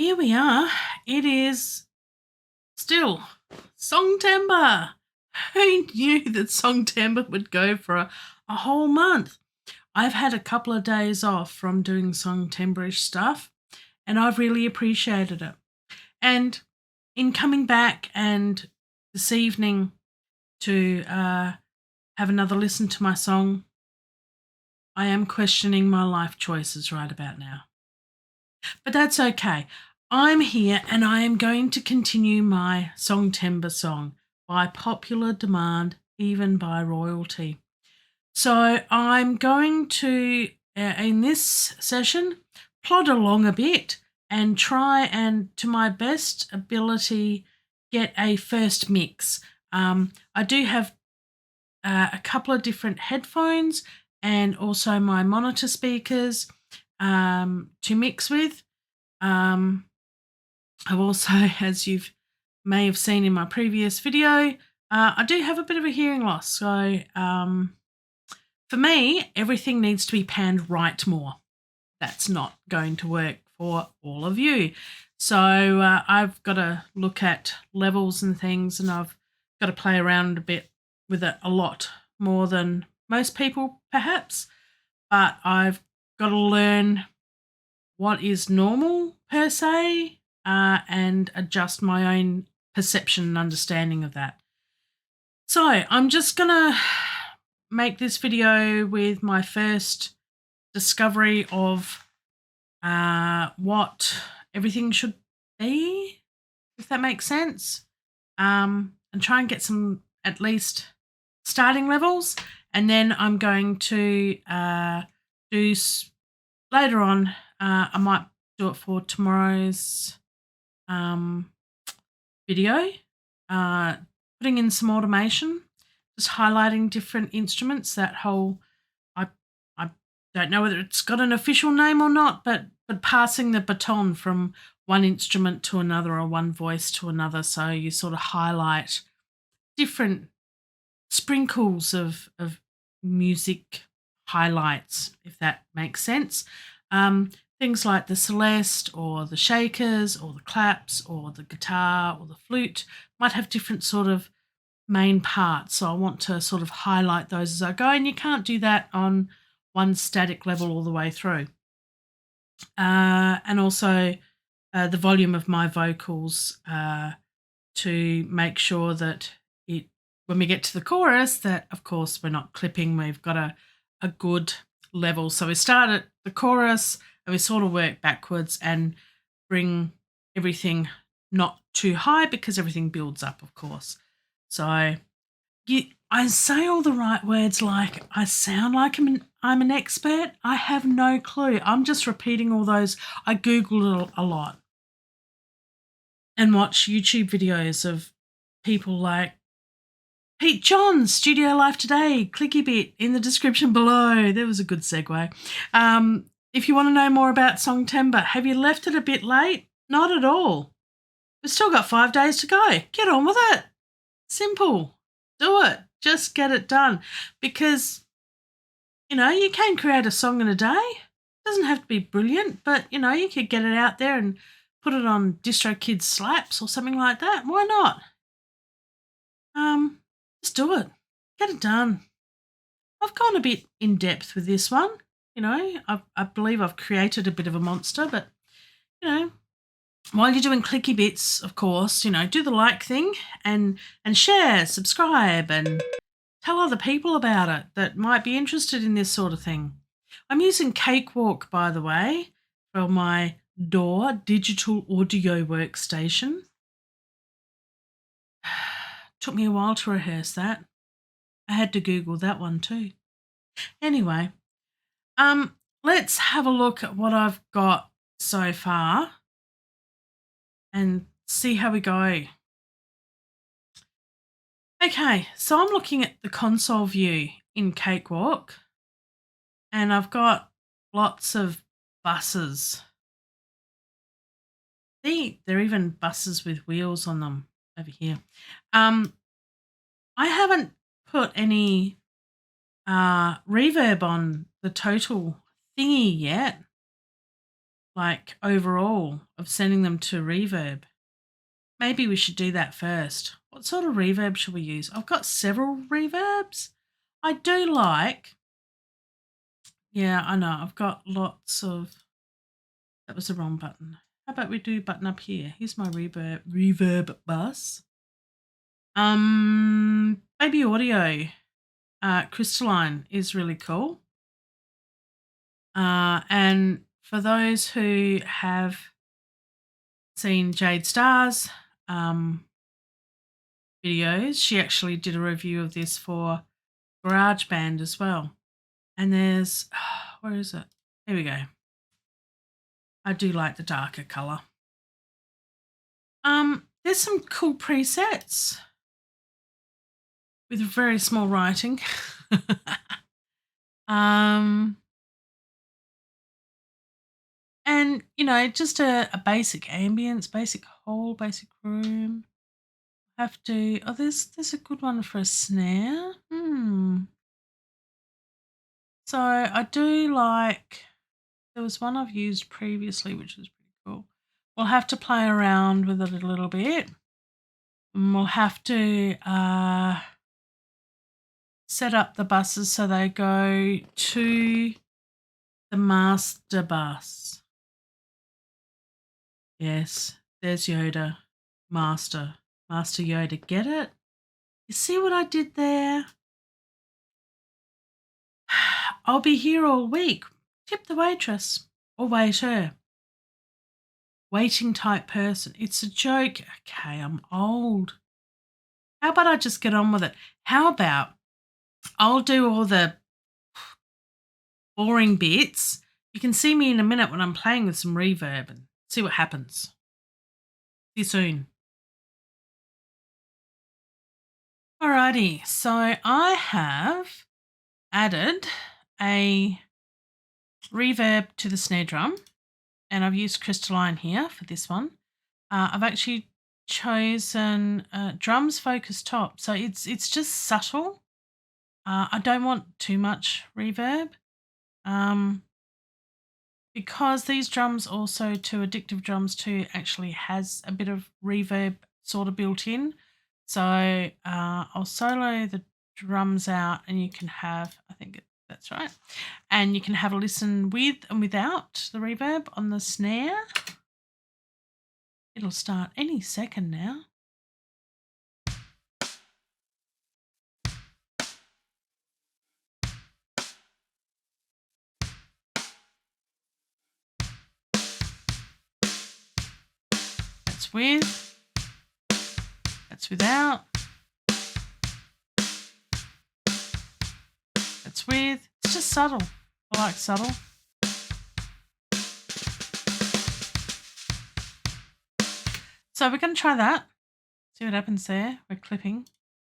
Here we are. It is still Songtember. Who knew that Songtember would go for a whole month? I've had a couple of days off from doing Songtemberish stuff, and I've really appreciated it. And in coming back and this evening to have another listen to my song, I am questioning my life choices right about now. But that's okay. I'm here and I am going to continue my Songtember song by popular demand, even by royalty. So I'm going to, in this session, plod along a bit and try and, to my best ability, get a first mix. I do have a couple of different headphones and also my monitor speakers to mix with. I've also, as you may have seen in my previous video, I do have a bit of a hearing loss. So for me, everything needs to be panned right more. That's not going to work for all of you. So I've got to look at levels and things, and I've got to play around a bit with it, a lot more than most people perhaps. But I've got to learn what is normal per se, and adjust my own perception and understanding of that. So I'm just going to make this video with my first discovery of what everything should be, if that makes sense, and try and get some at least starting levels. And then I'm going to do later on, I might do it for tomorrow's video, putting in some automation, just highlighting different instruments. That whole, I don't know whether it's got an official name or not, but passing the baton from one instrument to another or one voice to another. So you sort of highlight different sprinkles of music highlights, if that makes sense. Things like the celeste or the shakers or the claps or the guitar or the flute might have different sort of main parts. So I want to sort of highlight those as I go, and you can't do that on one static level all the way through. And also the volume of my vocals to make sure that when we get to the chorus, that of course we're not clipping, we've got a good level. So we start at the chorus and we sort of work backwards and bring everything not too high, because everything builds up, of course. So I say all the right words, like I sound like I'm an expert. I have no clue. I'm just repeating all those. I Googled it a lot and watch YouTube videos of people like Pete John's Studio Life Today, clicky bit in the description below. There was a good segue. If you want to know more about Songtember, have you left it a bit late? Not at all. We've still got 5 days to go. Get on with it. Simple. Do it. Just get it done. Because, you can create a song in a day. It doesn't have to be brilliant, but, you could get it out there and put it on DistroKid Slaps or something like that. Why not? Just do it. Get it done. I've gone a bit in depth with this one. I believe I've created a bit of a monster, but, while you're doing clicky bits, of course, do the like thing and share, subscribe, and tell other people about it that might be interested in this sort of thing. I'm using Cakewalk, by the way, for my DAW, digital audio workstation. Took me a while to rehearse that. I had to Google that one too. Anyway, let's have a look at what I've got so far and see how we go. Okay, so I'm looking at the console view in Cakewalk, and I've got lots of buses. See, there are even buses with wheels on them over here. I haven't put any reverb on the total thingy yet. like overall of sending them to reverb. Maybe we should do that first. What sort of reverb should we use? I've got several reverbs. I do like, yeah, I know, I've got lots of, that was the wrong button. How about we do button up here? Here's my reverb bus. Baby Audio Crystalline is really cool. And for those who have seen Jade Starr's videos, she actually did a review of this for GarageBand as well. And there's, where is it? Here we go. I do like the darker colour. There's some cool presets with very small writing. And, you know, just a basic ambience, basic hall, basic room. Have to, oh, there's a good one for a snare. So I do like, there was one I've used previously, which was pretty cool. We'll have to play around with it a little bit. And we'll have to set up the buses so they go to the master bus. Yes, there's Yoda. Master Yoda. Get it? You see what I did there? I'll be here all week. Tip the waitress or waiter. Waiting type person. It's a joke. Okay, I'm old. How about I just get on with it? How about I'll do all the boring bits. You can see me in a minute when I'm playing with some reverb and see what happens. See you soon. Alrighty, so I have added a reverb to the snare drum, and I've used Crystalline here for this one. I've actually chosen drums focus top, so it's just subtle. I don't want too much reverb because these drums also, to Addictive Drums 2, actually has a bit of reverb sort of built in. So I'll solo the drums out and you can have, I think that's right, and you can have a listen with and without the reverb on the snare. It'll start any second now. That's with, that's without, that's with. It's just subtle. I like subtle. So we're going to try that. See what happens there. We're clipping.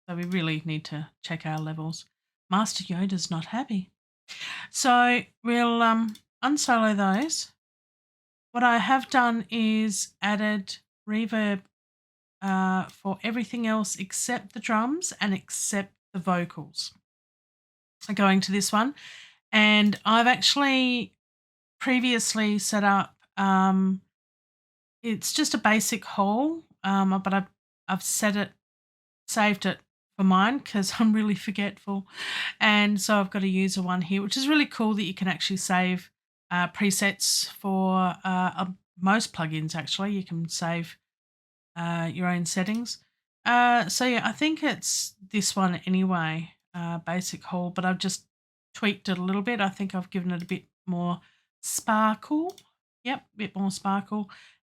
So we really need to check our levels. Master Yoda's not happy. So we'll unsolo those. What I have done is added reverb for everything else except the drums and except the vocals. Going to this one. And I've actually previously set up, it's just a basic hole, but I've saved it for mine because I'm really forgetful. And so I've got a user one here, which is really cool that you can actually save presets for most plugins. Actually, you can save your own settings. So yeah, I think it's this one anyway, basic hole, but I've just tweaked it a little bit. I think I've given it a bit more sparkle. Yep, a bit more sparkle,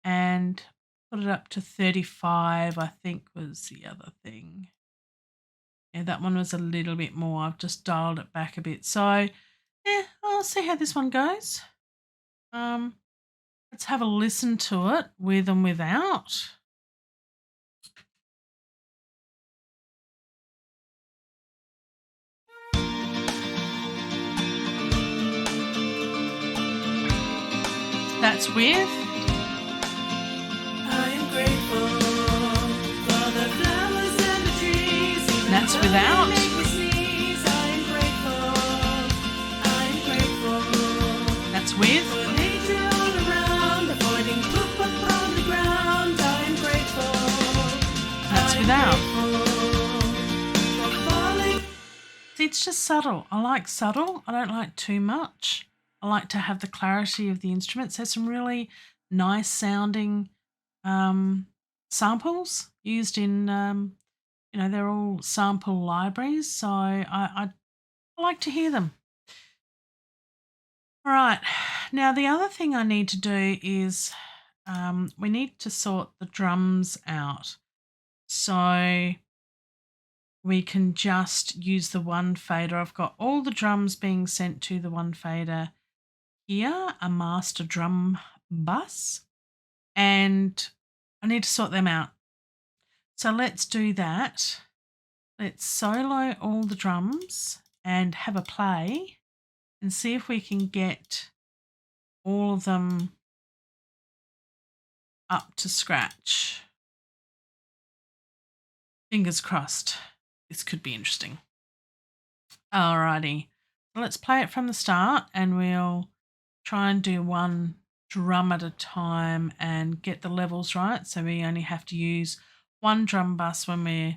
and put it up to 35, I think was the other thing. Yeah, that one was a little bit more. I've just dialed it back a bit. So yeah, I'll see how this one goes. Let's have a listen to it with and without. That's with. I am grateful for the flowers and the trees. That's without. I am grateful. I am grateful That's with. for nature all around it's just subtle. I like subtle. I don't like too much. I like to have the clarity of the instruments. There's some really nice sounding samples used in, they're all sample libraries. So I like to hear them. All right. Now, the other thing I need to do is we need to sort the drums out. So we can just use the one fader. I've got all the drums being sent to the one fader here, a master drum bus, and I need to sort them out. So let's do that. Let's solo all the drums and have a play and see if we can get all of them up to scratch. Fingers crossed. This could be interesting. Alrighty. Let's play it from the start and we'll try and do one drum at a time and get the levels right. So we only have to use one drum bus when we're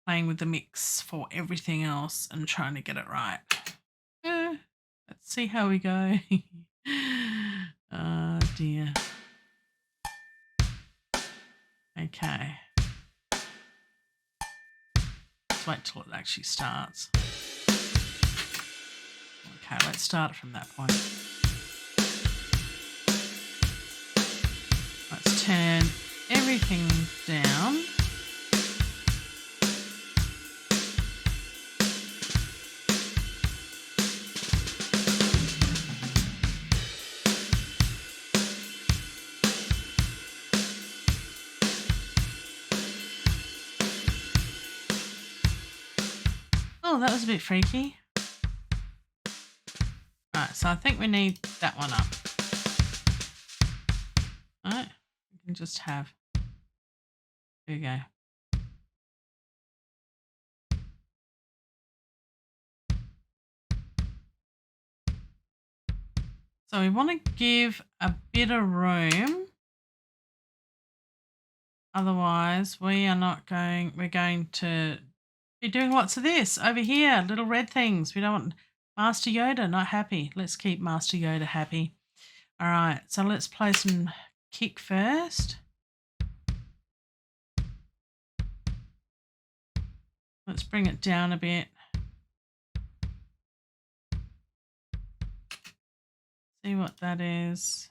playing with the mix for everything else and trying to get it right. Let's see how we go. Oh dear. Okay. Let's wait till it actually starts. Okay, let's start from that point. Let's turn everything down. Oh, that was a bit freaky. Alright, so I think we need that one up. Alright, we can just have. There we go. So we want to give a bit of room. Otherwise, we're going to be doing lots of this over here, little red things. We don't want Master Yoda not happy. Let's keep Master Yoda happy. All right, so let's play some kick first. Let's bring it down a bit. See what that is.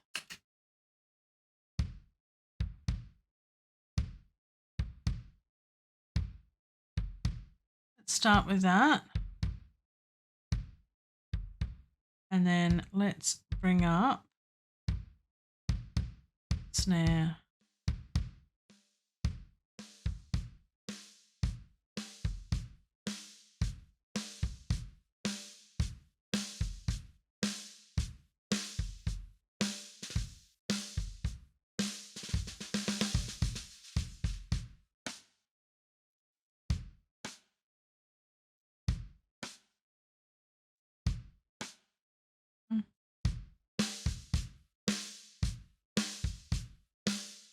Let's start with that. And then let's bring up snare.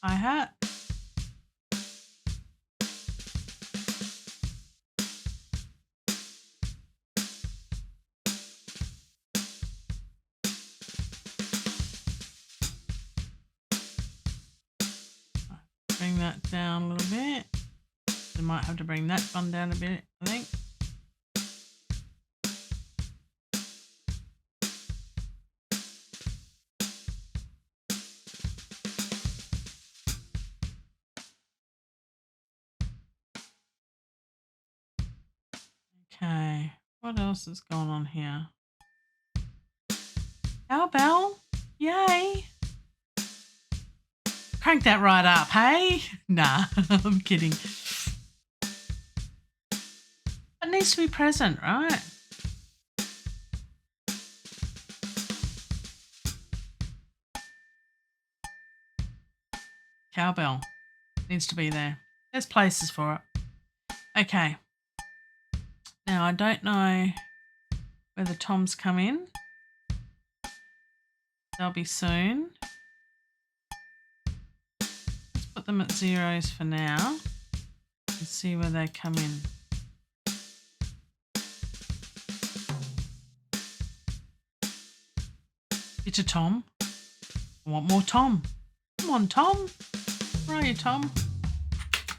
Hi-hat. Bring that down a little bit. We might have to bring that one down a bit, I think. Okay, what else is going on here? Cowbell, yay! Crank that right up, hey? Nah, I'm kidding. It needs to be present, right? Cowbell needs to be there. There's places for it. Okay. Now, I don't know where the toms come in. They'll be soon. Let's put them at zeros for now and see where they come in. Bit of tom. I want more tom. Come on, Tom. Where are you, Tom?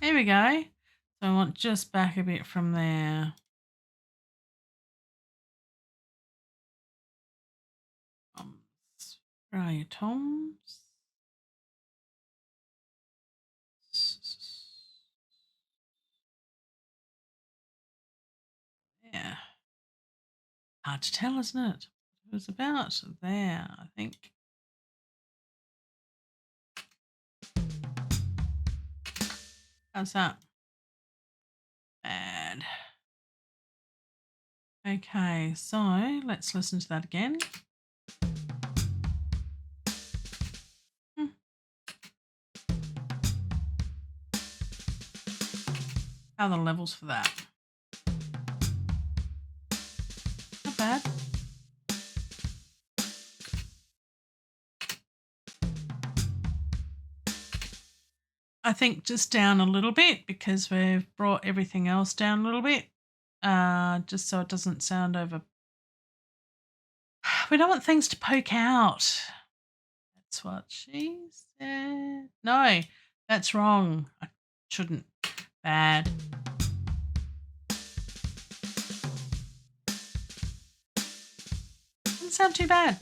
There we go. So I want just back a bit from there. Where are you, Toms? Yeah. Hard to tell, isn't it? It was about there, I think. How's that? Bad. Okay, so let's listen to that again. How are the levels for that? Not bad. I think just down a little bit because we've brought everything else down a little bit, just so it doesn't sound over. We don't want things to poke out. That's what she said. No, that's wrong. I shouldn't. Bad. Doesn't sound too bad.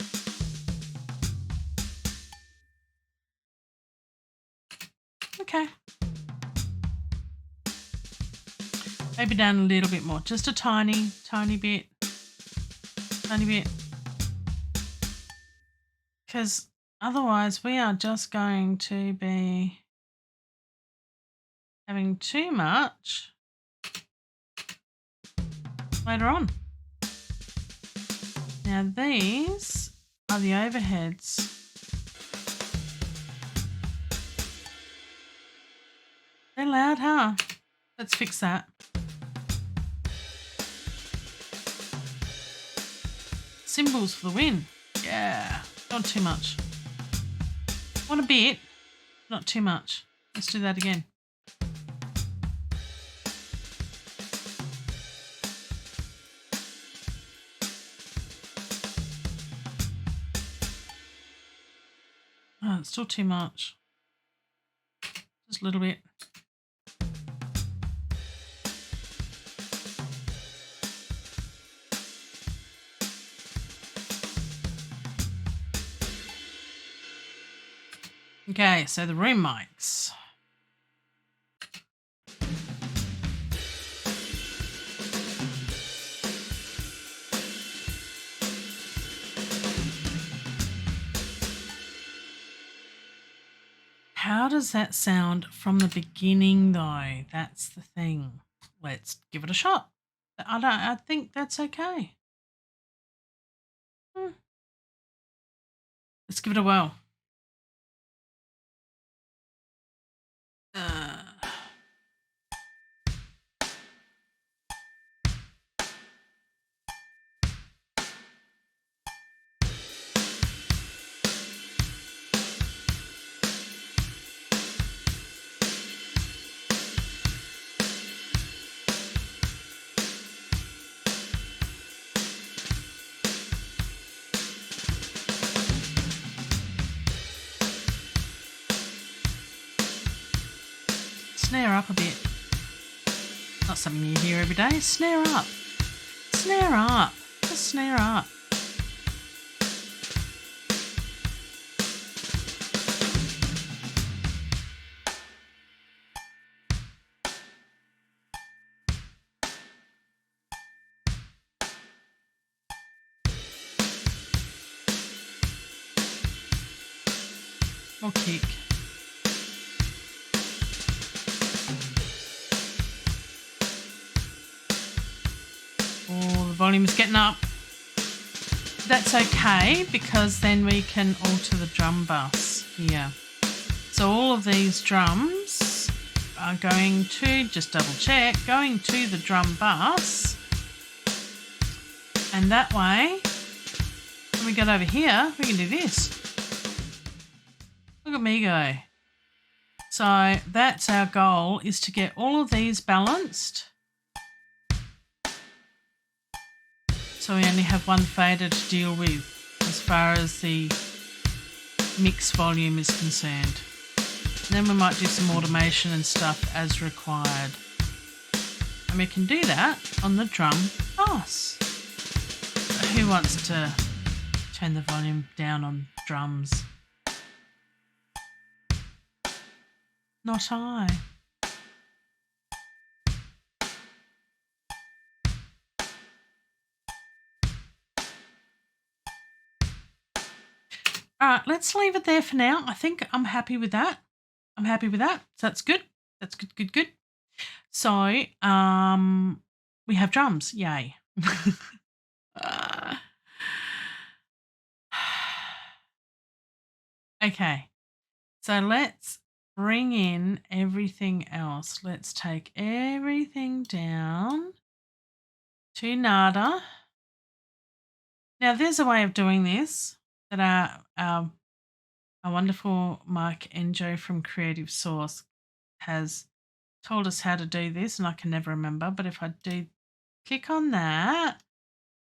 Okay. Maybe down a little bit more. Just a tiny, tiny bit. Tiny bit. Because otherwise we are just going to be having too much later on. Now these are the overheads. They're loud, huh? Let's fix that. Cymbals for the win. Yeah, not too much. Want a bit, not too much. Let's do that again. Oh, it's still too much. Just a little bit. Okay, so the room mics. How does that sound from the beginning, though? That's the thing. Let's give it a shot. I think that's okay. Let's give it a whirl. Snare up a bit. Not something you hear every day. Snare up. Snare up. Just snare up. More kick. Oh, the volume is getting up. That's okay because then we can alter the drum bus here. So all of these drums are going to, just double check, going to the drum bus. And that way, when we get over here, we can do this. Look at me go. So that's our goal, is to get all of these balanced. So we only have one fader to deal with. as far as the mix volume is concerned. And then we might do some automation and stuff as required. And we can do that on the drum bass. So who wants to turn the volume down on drums? Not I. All right, let's leave it there for now. I think I'm happy with that. So that's good. That's good. So, we have drums. Yay. Okay. So let's bring in everything else. Let's take everything down to nada. Now, there's a way of doing this that our wonderful Mike Enjo from Creative Source has told us how to do this, and I can never remember. But if I do click on that,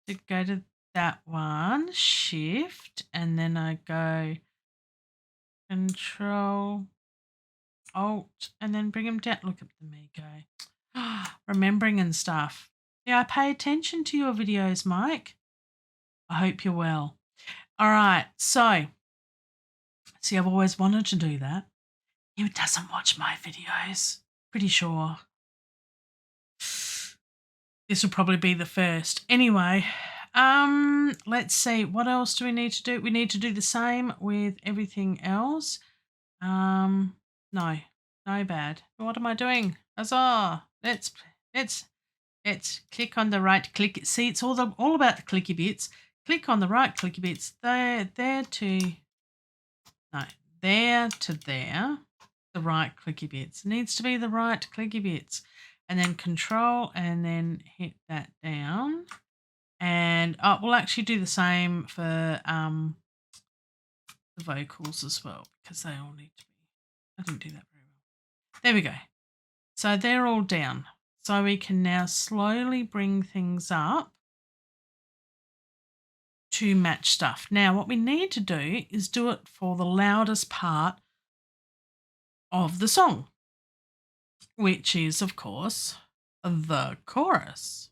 to go to that one, Shift, and then I go Control, Alt, and then bring them down. Look at me go. Remembering and stuff. Yeah, I pay attention to your videos, Mike. I hope you're well. All right, so see, I've always wanted to do that. He doesn't watch my videos. Pretty sure. This will probably be the first. Anyway, let's see. What else do we need to do? We need to do the same with everything else. No bad. What am I doing? Huzzah! Let's click on the right click. See, it's all about the clicky bits. Click on the right clicky bits. There to there. The right clicky bits. It needs to be the right clicky bits. And then Control and then hit that down. And we'll actually do the same for the vocals as well, because they all need to be. I didn't do that very well. There we go. So they're all down. So we can now slowly bring things up to match stuff. Now, what we need to do is do it for the loudest part of the song, which is, of course, the chorus.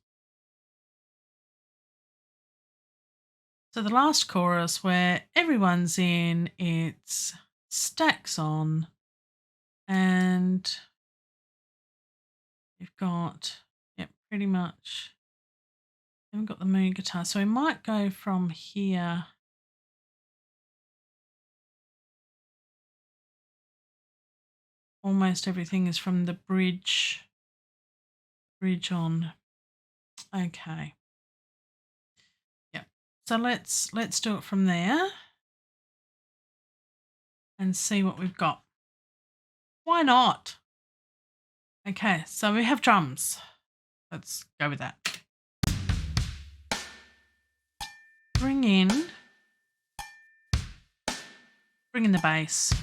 So the last chorus where everyone's in, it's stacks on, and you've got, pretty much, haven't got the moon guitar. So we might go from here. Almost everything is from the bridge on. Okay. Yep. So let's do it from there and see what we've got. Why not? Okay, so we have drums. Let's go with that. Bring in the bass.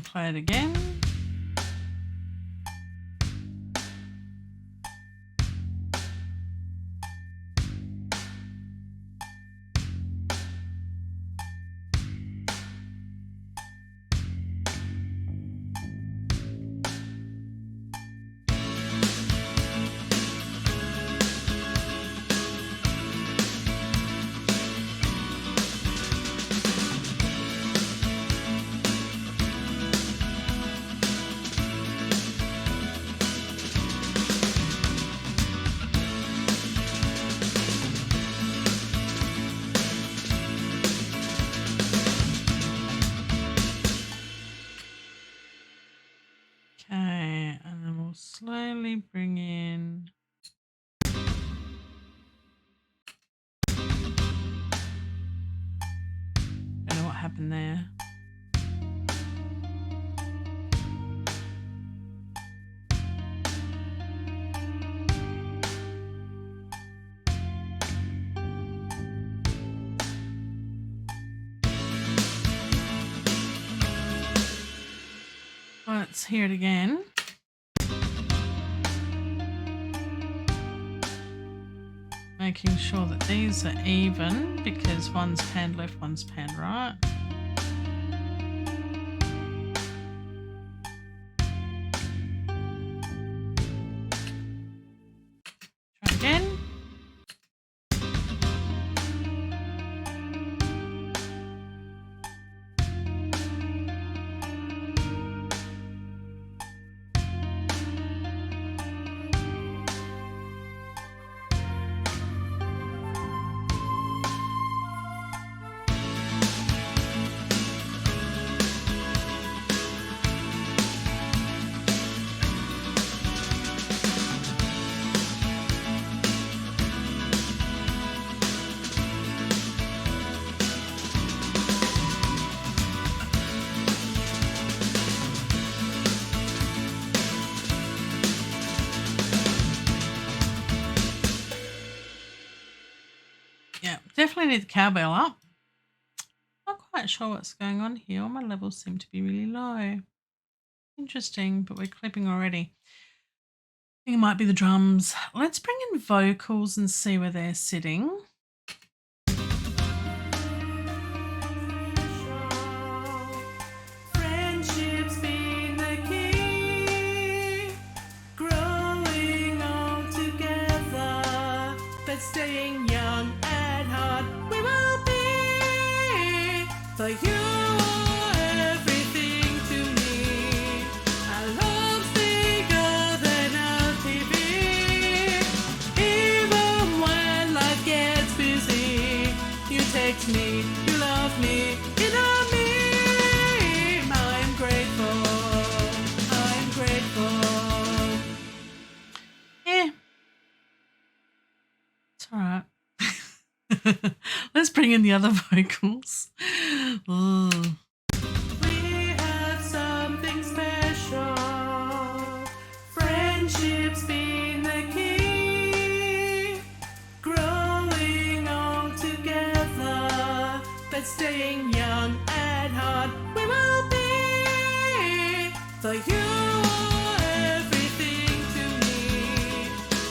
Play it again. happened there? Let's hear it again. Making sure that these are even because one's panned left, one's panned right. Try again. Yeah, definitely need the cowbell up. Not quite sure what's going on here. All my levels seem to be really low. Interesting, but we're clipping already. I think it might be the drums. Let's bring in vocals and see where they're sitting. Friendship's been the key, growing old together, but staying young at heart. We will be, for you are everything to me. Our love's bigger than our TV. Even when life gets busy, you text me, you love me, you know me. I'm grateful, I'm grateful. Yeah. It's all right. Let's bring in the other vocals. Ugh. We have something special. Friendship's been the key, growing old together, but staying young at heart. We will be, for you are everything to me.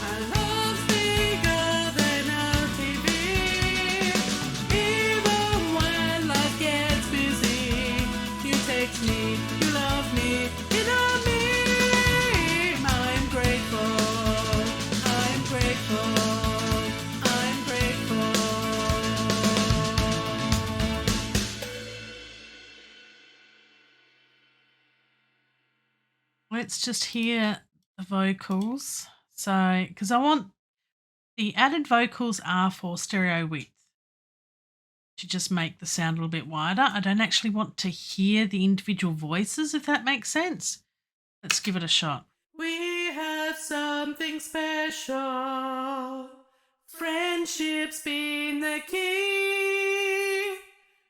Our love's bigger than our TV. Even when life gets busy, you text me, you love me, you know me. I'm grateful, I'm grateful, I'm grateful. Let's just hear the vocals. So, because I want the added vocals are for stereo width to just make the sound a little bit wider. I don't actually want to hear the individual voices, if that makes sense. Let's give it a shot. We have something special. Friendship's been the key,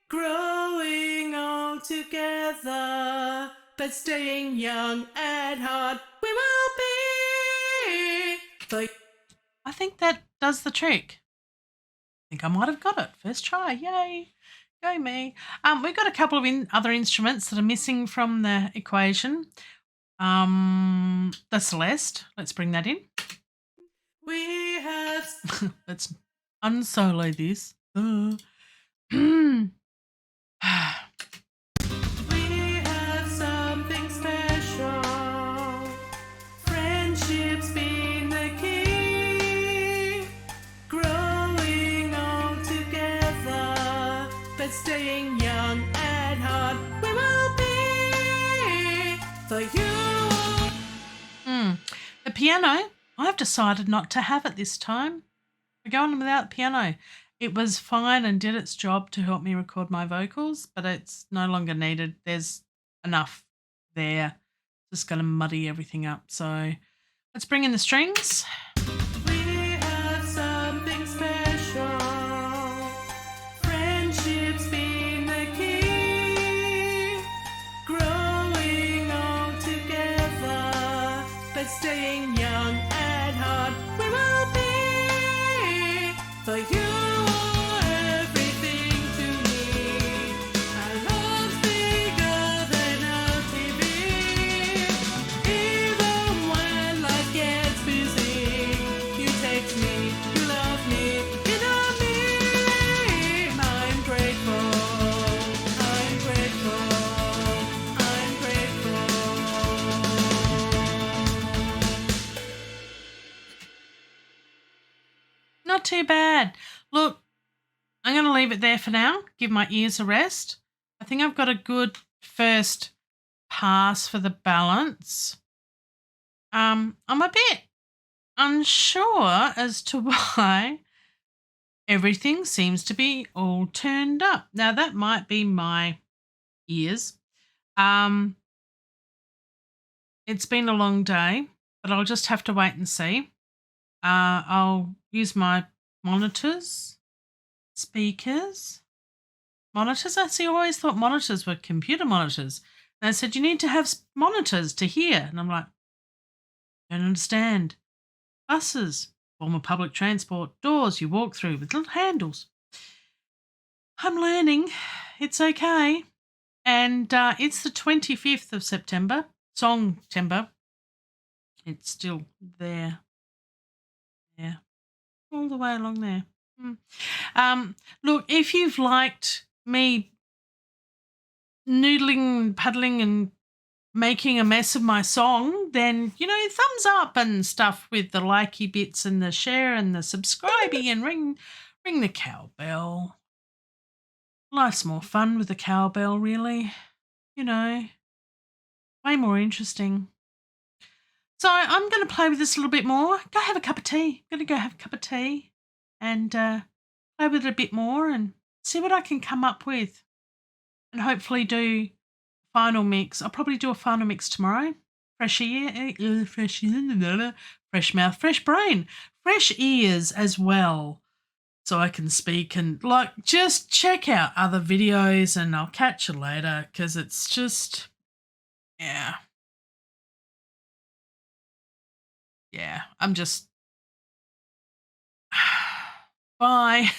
growing old together, but staying young at heart. We will be, for I think that does the trick. I think I might have got it. First try. Yay. Go me. We've got a couple of other instruments that are missing from the equation. The Celeste. Let's bring that in. we have Let's unsolo this. We have something special. Friendship's been the key, growing old together, but staying young at heart. We will be, for you. The piano, I've decided not to have it this time. We're going without the piano. It was fine and did its job to help me record my vocals, but it's no longer needed. There's enough there. Just going to muddy everything up. So let's bring in the strings. We have something special. Friendship's been the key, For you are everything to me. Our love's bigger than a TV. Even when life gets busy, you text me, you love me, you know me. I'm grateful, I'm grateful, I'm grateful. Not too bad. Look, I'm going to leave it there for now, give my ears a rest. I think I've got a good first pass for the balance. I'm a bit unsure as to why everything seems to be all turned up. Now, that might be my ears. It's been a long day, but I'll just have to wait and see. I'll use my monitors, speakers, monitors. I always thought monitors were computer monitors. And they said, you need to have monitors to hear. And I'm like, don't understand. Buses, form of public transport, doors you walk through with little handles. I'm learning. It's okay. And it's the 25th of September, Songtember. It's still there. Yeah. All the way along there. Look, if you've liked me noodling, puddling and making a mess of my song, then, thumbs up and stuff with the likey bits and the share and the subscribey and ring the cowbell. Life's more fun with the cowbell, really. Way more interesting. So I'm going to play with this a little bit more. Go have a cup of tea. I'm going to go have a cup of tea and play with it a bit more and see what I can come up with and hopefully do final mix. I'll probably do a final mix tomorrow. Fresh ear, fresh mouth, fresh brain, fresh ears as well. So I can speak and just check out other videos and I'll catch you later because it's just, yeah, I'm just, bye.